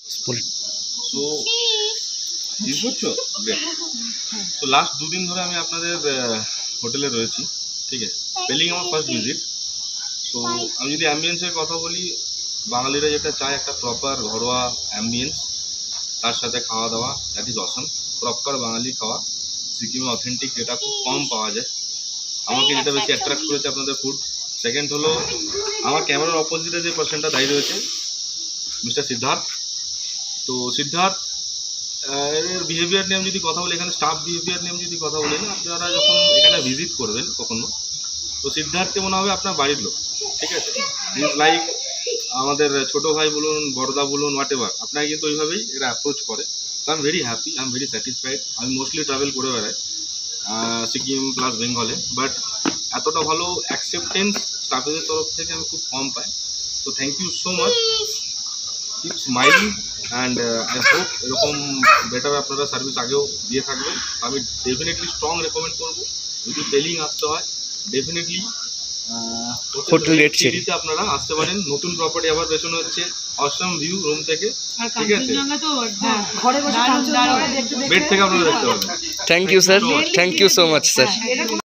So জিজ্ঞেস করছো great. তো লাস্ট 2 দিন ধরে আমি আপনাদের হোটেলে রয়েছি, ঠিক আছে। পেলিং আমার ফার্স্ট ভিজিট। তো আমি যদি অ্যাম্বিয়েন্সের কথা বলি, বাঙালিরা যেটা চায় একটা প্রপার ঘরোয়া অ্যাম্বিয়েন্স, তার সাথে খাওয়া দাওয়া, দ্যাট ইজ অসম। প্রপার বাঙালি খাওয়া, সিকিমে অথেন্টিক, যেটা খুব কম পাওয়া যায়। আমাকে যেটা বেশি অ্যাট্রাক্ট করেছে আপনাদের ফুড। সেকেন্ড হলো, আমার ক্যামেরার অপোজিটে যে পার্সনটা দাঁড়িয়ে রয়েছে, মিস্টার সিদ্ধার্থ। তো সিদ্ধার্থ এর বিহেভিয়ার নিয়ে আমি যদি কথা বলি, এখানে স্টাফ বিহেভিয়ার নিয়ে আমি যদি কথা বলি না, আপনারা যখন এখানে ভিজিট করবেন কখনো, তো সিদ্ধার্থকে মনে হবে আপনার বাড়ির লোক, ঠিক আছে। ইজ লাইক আমাদের ছোট ভাই বলুন, বড়দা বলুন, হোয়াট এভার, আপনাকে কিন্তু ওইভাবেই এরা অ্যাপ্রোচ করে। তো I am very happy, I am very satisfied. আমি মোস্টলি ট্রাভেল করে বেড়াই সিকিম প্লাস বেঙ্গলে, বাট এতটা ভালো অ্যাকসেপ্টেন্স স্টাফেদের তরফ থেকে আমি খুব কম পাই। তো thank you so much, keep smiling and I hope এরকম বেটার আপনারা সার্ভিস আগেও দিয়ে থাকবেন। আমি ডেফিনেটলি স্ট্রং রেকমেন্ড করবো, যদি পেলিং আসতে হয় ডেফিনেটলি হোটেল রেড চিলিতে আপনারা আসতে পারেন। নতুন প্রপার্টি আবার পেছনে হচ্ছে, অসম ভিউ রুম থেকে, ঠিক আছে, বেড থেকে আপনারা দেখতে পাবেন। Thank you sir, thank you so much sir.